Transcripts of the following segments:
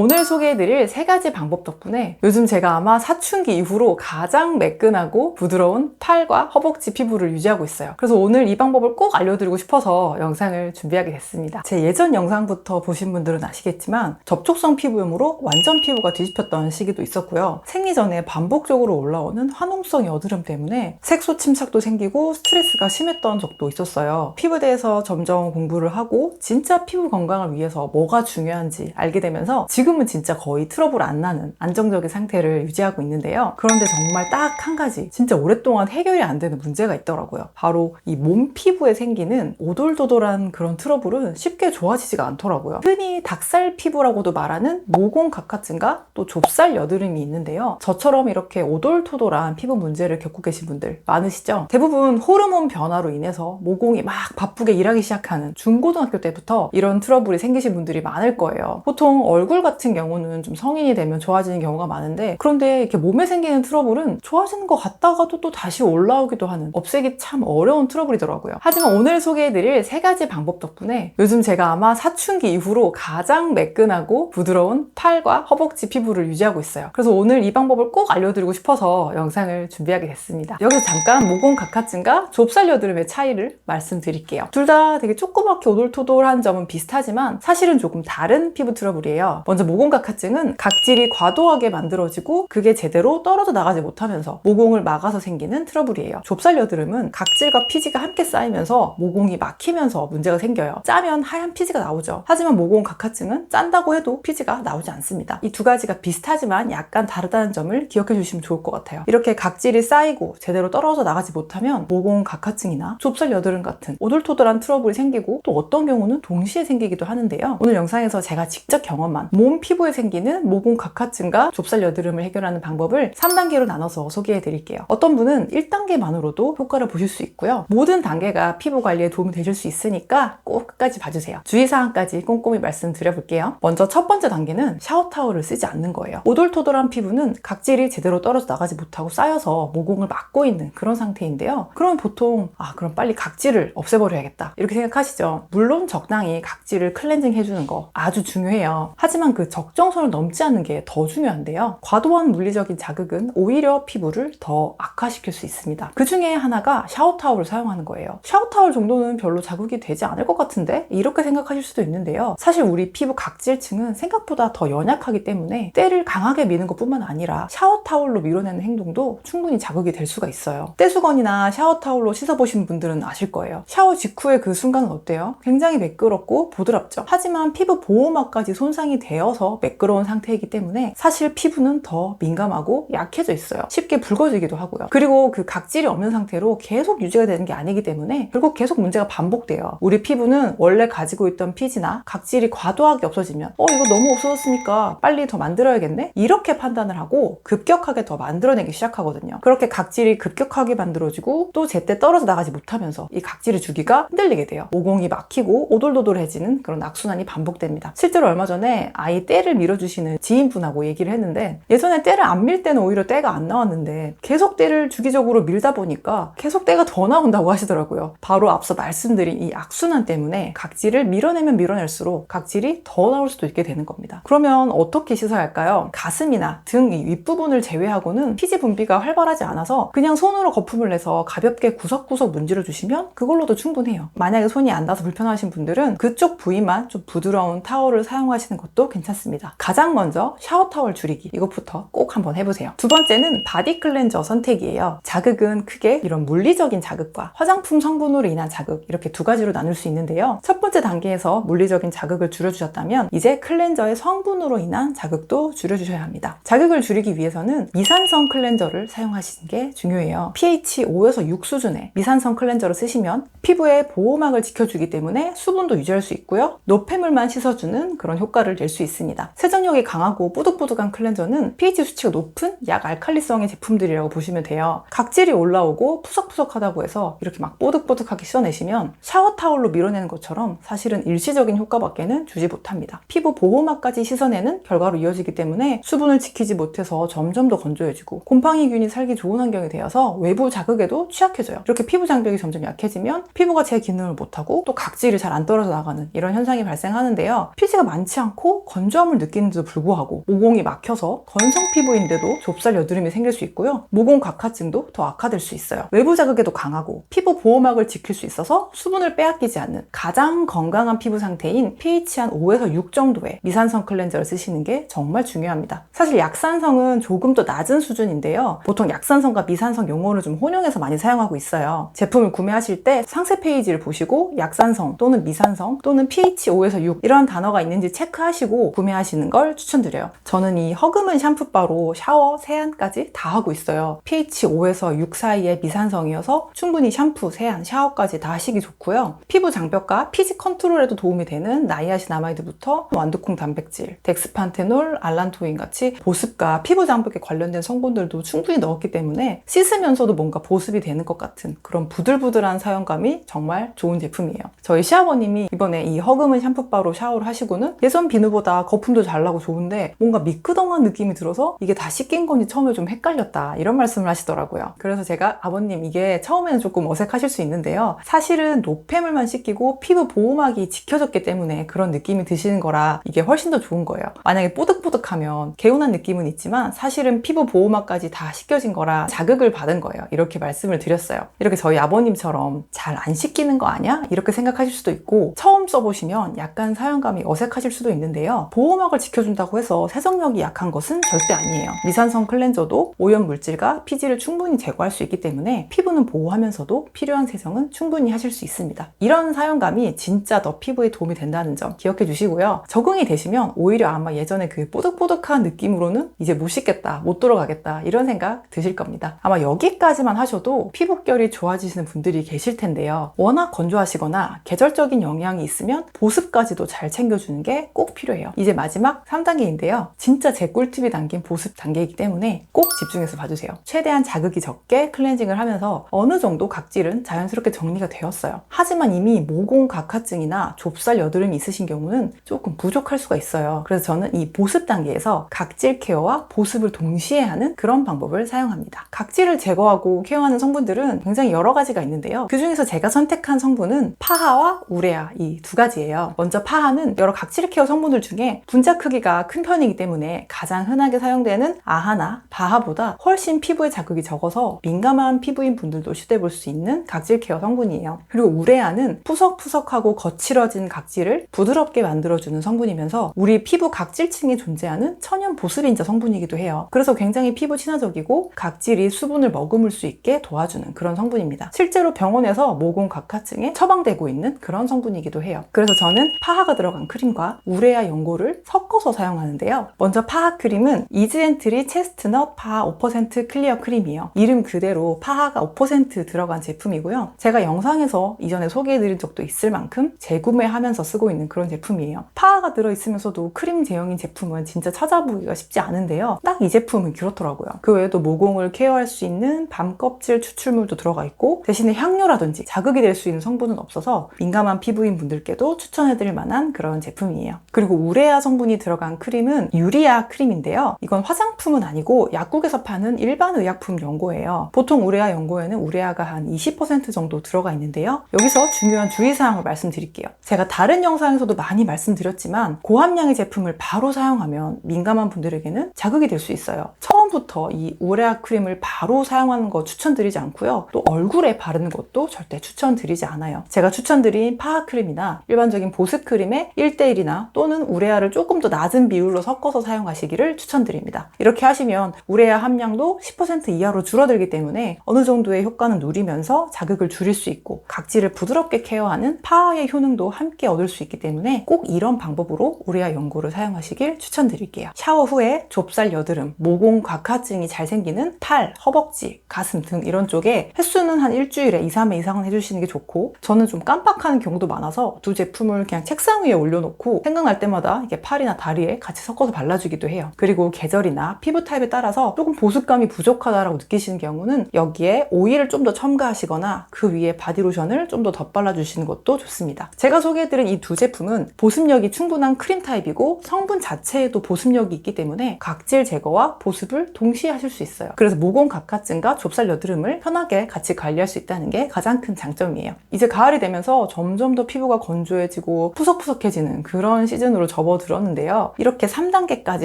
오늘 소개해드릴 3가지 방법 덕분에 요즘 제가 아마 사춘기 이후로 가장 매끈하고 부드러운 팔과 허벅지 피부를 유지하고 있어요. 그래서 오늘 이 방법을 꼭 알려드리고 싶어서 영상을 준비하게 됐습니다. 제 예전 영상부터 보신 분들은 아시겠지만 접촉성 피부염으로 완전 피부가 뒤집혔던 시기도 있었고요. 생리 전에 반복적으로 올라오는 화농성 여드름 때문에 색소 침착도 생기고 스트레스가 심했던 적도 있었어요. 피부에 대해서 점점 공부를 하고 진짜 피부 건강을 위해서 뭐가 중요한지 알게 되면서 지금은 진짜 거의 트러블 안 나는 안정적인 상태를 유지하고 있는데요. 그런데 정말 딱 한 가지 진짜 오랫동안 해결이 안 되는 문제가 있더라고요. 바로 이 몸 피부에 생기는 오돌도돌한 그런 트러블은 쉽게 좋아지지가 않더라고요. 흔히 닭살 피부라고도 말하는 모공 각화증과 또 좁쌀 여드름이 있는데요. 저처럼 이렇게 오돌토돌한 피부 문제를 겪고 계신 분들 많으시죠? 대부분 호르몬 변화로 인해서 모공이 막 바쁘게 일하기 시작하는 중고등학교 때부터 이런 트러블이 생기신 분들이 많을 거예요. 보통 얼굴 같은 경우는 좀 성인이 되면 좋아지는 경우가 많은데, 그런데 이렇게 몸에 생기는 트러블은 좋아지는 것 같다가도 또 다시 올라오기도 하는, 없애기 참 어려운 트러블이더라고요. 하지만 오늘 소개해드릴 3가지 방법 덕분에 요즘 제가 아마 사춘기 이후로 가장 매끈하고 부드러운 팔과 허벅지 피부를 유지하고 있어요. 그래서 오늘 이 방법을 꼭 알려드리고 싶어서 영상을 준비하게 됐습니다. 여기서 잠깐 모공 각화증과 좁쌀 여드름의 차이를 말씀드릴게요. 둘 다 되게 조그맣게 오돌토돌한 점은 비슷하지만 사실은 조금 다른 피부 트러블이에요. 먼저 모공 각화증은 각질이 과도하게 만들어지고 그게 제대로 떨어져 나가지 못하면서 모공을 막아서 생기는 트러블이에요. 좁쌀 여드름은 각질과 피지가 함께 쌓이면서 모공이 막히면서 문제가 생겨요. 짜면 하얀 피지가 나오죠. 하지만 모공 각화증은 짠다고 해도 피지가 나오지 않습니다. 이 두 가지가 비슷하지만 약간 다르다는 점을 기억해 주시면 좋을 것 같아요. 이렇게 각질이 쌓이고 제대로 떨어져 나가지 못하면 모공 각화증이나 좁쌀 여드름 같은 오돌토돌한 트러블이 생기고, 또 어떤 경우는 동시에 생기기도 하는데요. 오늘 영상에서 제가 직접 경험한 몸 피부에 생기는 모공 각화증과 좁쌀 여드름을 해결하는 방법을 3단계로 나눠서 소개해 드릴게요. 어떤 분은 1단계만으로도 효과를 보실 수 있고요. 모든 단계가 피부 관리에 도움이 되실 수 있으니까 꼭 끝까지 봐주세요. 주의사항까지 꼼꼼히 말씀드려 볼게요. 먼저 첫 번째 단계는 샤워 타월을 쓰지 않는 거예요. 오돌토돌한 피부는 각질이 제대로 떨어져 나가지 못하고 쌓여서 모공을 막고 있는 그런 상태인데요. 그러면 보통 그럼 빨리 각질을 없애버려야겠다 이렇게 생각하시죠. 물론 적당히 각질을 클렌징 해주는 거 아주 중요해요. 하지만 그 적정선을 넘지 않는 게 더 중요한데요. 과도한 물리적인 자극은 오히려 피부를 더 악화시킬 수 있습니다. 그 중에 하나가 샤워 타월을 사용하는 거예요. 샤워 타월 정도는 별로 자극이 되지 않을 것 같은데? 이렇게 생각하실 수도 있는데요. 사실 우리 피부 각질층은 생각보다 더 연약하기 때문에 때를 강하게 미는 것뿐만 아니라 샤워 타월로 밀어내는 행동도 충분히 자극이 될 수가 있어요. 떼수건이나 샤워 타월로 씻어보신 분들은 아실 거예요. 샤워 직후의 그 순간은 어때요? 굉장히 매끄럽고 부드럽죠. 하지만 피부 보호막까지 손상이 되어서 매끄러운 상태이기 때문에 사실 피부는 더 민감하고 약해져 있어요. 쉽게 붉어지기도 하고요. 그리고 그 각질이 없는 상태로 계속 유지가 되는 게 아니기 때문에 결국 계속 문제가 반복돼요. 우리 피부는 원래 가지고 있던 피지나 각질이 과도하게 없어지면 이거 너무 없어졌으니까 빨리 더 만들어야겠네? 이렇게 판단을 하고 급격하게 더 만들어내기 시작하거든요. 그렇게 각질이 급격하게 만들어지고 또 제때 떨어져 나가지 못하면서 이 각질의 주기가 흔들리게 돼요. 모공이 막히고 오돌도돌해지는 그런 악순환이 반복됩니다. 실제로 얼마 전에 아이 때를 밀어주시는 지인분하고 얘기를 했는데, 예전에 때를 안 밀 때는 오히려 때가 안 나왔는데 계속 때를 주기적으로 밀다 보니까 계속 때가 더 나온다고 하시더라고요. 바로 앞서 말씀드린 이 악순환 때문에 각질을 밀어내면 밀어낼수록 각질이 더 나올 수도 있게 되는 겁니다. 그러면 어떻게 씻어야 할까요? 가슴이나 등 이 윗부분을 제외하고는 피지 분비가 활발하지 않아서 그냥 손으로 거품을 내서 가볍게 구석구석 문질러 주시면 그걸로도 충분해요. 만약에 손이 안 닿아서 불편하신 분들은 그쪽 부위만 좀 부드러운 타월을 사용하시는 것도 괜찮습니다. 가장 먼저 샤워 타월 줄이기, 이것부터 꼭 한번 해보세요. 두 번째는 바디 클렌저 선택이에요. 자극은 크게 이런 물리적인 자극과 화장품 성분으로 인한 자극, 이렇게 두 가지로 나눌 수 있는데요. 첫 번째 단계에서 물리적인 자극을 줄여주셨다면 이제 클렌저의 성분으로 인한 자극도 줄여주셔야 합니다. 자극을 줄이기 위해서는 미산성 클렌저를 사용하시는 게 중요해요. pH 5에서 6 수준의 미산성 클렌저를 쓰시면 피부의 보호막을 지켜주기 때문에 수분도 유지할 수 있고요. 노폐물만 씻어주는 그런 효과를 낼 수 있습니다. 세정력이 강하고 뽀득뽀득한 클렌저는 pH 수치가 높은 약알칼리성의 제품들이라고 보시면 돼요. 각질이 올라오고 푸석푸석하다고 해서 이렇게 막 뽀득뽀득하게 씻어내시면 샤워 타월로 밀어내는 것처럼 사실은 일시적인 효과밖에는 주지 못합니다. 피부 보호막까지 씻어내는 결과로 이어지기 때문에 수분을 지키지 못해서 점점 더 건조해지고 곰팡이균이 살기 좋은 환경이 되어서 외부 자극에도 취약해져요. 이렇게 피부 장벽이 점점 약해지면 피부가 제 기능을 못하고 또 각질이 잘 안 떨어져 나가는 이런 현상이 발생하는데요. 피지가 많지 않고 건조 건조함을 느끼는데도 불구하고 모공이 막혀서 건성 피부인데도 좁쌀 여드름이 생길 수 있고요. 모공 각화증도 더 악화될 수 있어요. 외부 자극에도 강하고 피부 보호막을 지킬 수 있어서 수분을 빼앗기지 않는 가장 건강한 피부 상태인 pH 한 5에서 6 정도의 미산성 클렌저를 쓰시는 게 정말 중요합니다. 사실 약산성은 조금 더 낮은 수준인데요. 보통 약산성과 미산성 용어를 좀 혼용해서 많이 사용하고 있어요. 제품을 구매하실 때 상세 페이지를 보시고 약산성 또는 미산성 또는 pH 5에서 6 이런 단어가 있는지 체크하시고 구매하시는 걸 추천드려요. 저는 이 허그문 샴푸바로 샤워, 세안까지 다 하고 있어요. pH 5에서 6 사이의 미산성이어서 충분히 샴푸, 세안, 샤워까지 다 하시기 좋고요. 피부 장벽과 피지 컨트롤에도 도움이 되는 나이아신아마이드부터 완두콩 단백질, 덱스판테놀, 알란토인 같이 보습과 피부 장벽에 관련된 성분들도 충분히 넣었기 때문에 씻으면서도 뭔가 보습이 되는 것 같은 그런 부들부들한 사용감이 정말 좋은 제품이에요. 저희 시아버님이 이번에 이 허그문 샴푸바로 샤워를 하시고는 예전 비누보다 거품도 잘 나고 좋은데 뭔가 미끄덩한 느낌이 들어서 이게 다 씻긴 건지 처음에 좀 헷갈렸다 이런 말씀을 하시더라고요. 그래서 제가 아버님 이게 처음에는 조금 어색하실 수 있는데요. 사실은 노폐물만 씻기고 피부 보호막이 지켜졌기 때문에 그런 느낌이 드시는 거라 이게 훨씬 더 좋은 거예요. 만약에 뽀득뽀득하면 개운한 느낌은 있지만 사실은 피부 보호막까지 다 씻겨진 거라 자극을 받은 거예요. 이렇게 말씀을 드렸어요. 이렇게 저희 아버님처럼 잘 안 씻기는 거 아니야? 이렇게 생각하실 수도 있고 처음 써보시면 약간 사용감이 어색하실 수도 있는데요. 보호막을 지켜준다고 해서 세정력이 약한 것은 절대 아니에요. 미산성 클렌저도 오염 물질과 피지를 충분히 제거할 수 있기 때문에 피부는 보호하면서도 필요한 세정은 충분히 하실 수 있습니다. 이런 사용감이 진짜 너 피부에 도움이 된다는 점 기억해 주시고요. 적응이 되시면 오히려 아마 예전에 그 뽀득뽀득한 느낌으로는 이제 못 씻겠다, 못 돌아가겠다 이런 생각 드실 겁니다. 아마 여기까지만 하셔도 피부결이 좋아지시는 분들이 계실 텐데요. 워낙 건조하시거나 계절적인 영향이 있으면 보습까지도 잘 챙겨주는 게 꼭 필요해요. 이제 마지막 3단계인데요. 진짜 제 꿀팁이 담긴 보습 단계이기 때문에 꼭 집중해서 봐주세요. 최대한 자극이 적게 클렌징을 하면서 어느 정도 각질은 자연스럽게 정리가 되었어요. 하지만 이미 모공 각화증이나 좁쌀 여드름이 있으신 경우는 조금 부족할 수가 있어요. 그래서 저는 이 보습 단계에서 각질 케어와 보습을 동시에 하는 그런 방법을 사용합니다. 각질을 제거하고 케어하는 성분들은 굉장히 여러 가지가 있는데요. 그 중에서 제가 선택한 성분은 파하와 우레아 이 두 가지예요. 먼저 파하는 여러 각질 케어 성분들 중에 분자 크기가 큰 편이기 때문에 가장 흔하게 사용되는 아하나 바하보다 훨씬 피부에 자극이 적어서 민감한 피부인 분들도 시도해볼 수 있는 각질 케어 성분이에요. 그리고 우레아는 푸석푸석하고 거칠어진 각질을 부드럽게 만들어주는 성분이면서 우리 피부 각질층에 존재하는 천연 보습인자 성분이기도 해요. 그래서 굉장히 피부 친화적이고 각질이 수분을 머금을 수 있게 도와주는 그런 성분입니다. 실제로 병원에서 모공 각화증에 처방되고 있는 그런 성분이기도 해요. 그래서 저는 파하가 들어간 크림과 우레아 연고를 섞어서 사용하는데요. 먼저 파하 크림은 이즈엔트리 체스트넛 파하 5% 클리어 크림이에요. 이름 그대로 파하가 5% 들어간 제품이고요. 제가 영상에서 이전에 소개해드린 적도 있을 만큼 재구매하면서 쓰고 있는 그런 제품이에요. 파하가 들어있으면서도 크림 제형인 제품은 진짜 찾아보기가 쉽지 않은데요. 딱 이 제품은 그렇더라고요. 그 외에도 모공을 케어할 수 있는 밤껍질 추출물도 들어가 있고 대신에 향료라든지 자극이 될 수 있는 성분은 없어서 민감한 피부인 분들께도 추천해드릴 만한 그런 제품이에요. 그리고 우레아 성분이 들어간 크림은 유리아 크림인데요. 이건 화장품은 아니고 약국에서 파는 일반 의약품 연고예요. 보통 우레아 연고에는 우레아가 한 20% 정도 들어가 있는데요. 여기서 중요한 주의사항을 말씀드릴게요. 제가 다른 영상에서도 많이 말씀드렸지만 고함량의 제품을 바로 사용하면 민감한 분들에게는 자극이 될 수 있어요. 처음부터 이 우레아 크림을 바로 사용하는 거 추천드리지 않고요. 또 얼굴에 바르는 것도 절대 추천드리지 않아요. 제가 추천드린 파하 크림이나 일반적인 보습 크림의 1:1이나 또는 우레아를 조금 더 낮은 비율로 섞어서 사용하시기를 추천드립니다. 이렇게 하시면 우레아 함량도 10% 이하로 줄어들기 때문에 어느 정도의 효과는 누리면서 자극을 줄일 수 있고 각질을 부드럽게 케어하는 파하의 효능도 함께 얻을 수 있기 때문에 꼭 이런 방법으로 우레아 연고를 사용하시길 추천드릴게요. 샤워 후에 좁쌀 여드름, 모공 각화증이 잘 생기는 팔, 허벅지, 가슴 등 이런 쪽에 횟수는 한 일주일에 2, 3회 이상은 해주시는 게 좋고 저는 좀 깜빡하는 경우도 많아서 두 제품을 그냥 책상 위에 올려놓고 생각날 때마다 이게 팔이나 다리에 같이 섞어서 발라주기도 해요. 그리고 계절이나 피부 타입에 따라서 조금 보습감이 부족하다라고 느끼시는 경우는 여기에 오일을 좀 더 첨가하시거나 그 위에 바디로션을 좀 더 덧발라주시는 것도 좋습니다. 제가 소개해드린 이 두 제품은 보습력이 충분한 크림 타입이고 성분 자체에도 보습력이 있기 때문에 각질 제거와 보습을 동시에 하실 수 있어요. 그래서 모공 각화증과 좁쌀 여드름을 편하게 같이 관리할 수 있다는 게 가장 큰 장점이에요. 이제 가을이 되면서 점점 더 피부가 건조해지고 푸석푸석해지는 그런 시즌으로 접어들었는데요. 이렇게 3단계까지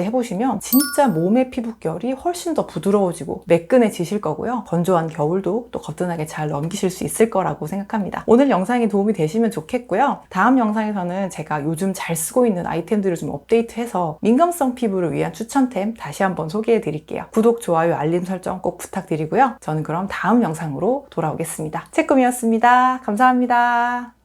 해보시면 진짜 몸의 피부결이 훨씬 더 부드러워지고 매끈해지실 거고요. 건조한 겨울도 또 거뜬하게 잘 넘기실 수 있을 거라고 생각합니다. 오늘 영상이 도움이 되시면 좋겠고요. 다음 영상에서는 제가 요즘 잘 쓰고 있는 아이템들을 좀 업데이트해서 민감성 피부를 위한 추천템 다시 한번 소개해 드릴게요. 구독, 좋아요, 알림 설정 꼭 부탁드리고요. 저는 그럼 다음 영상으로 돌아오겠습니다. 채꿈이었습니다. 감사합니다.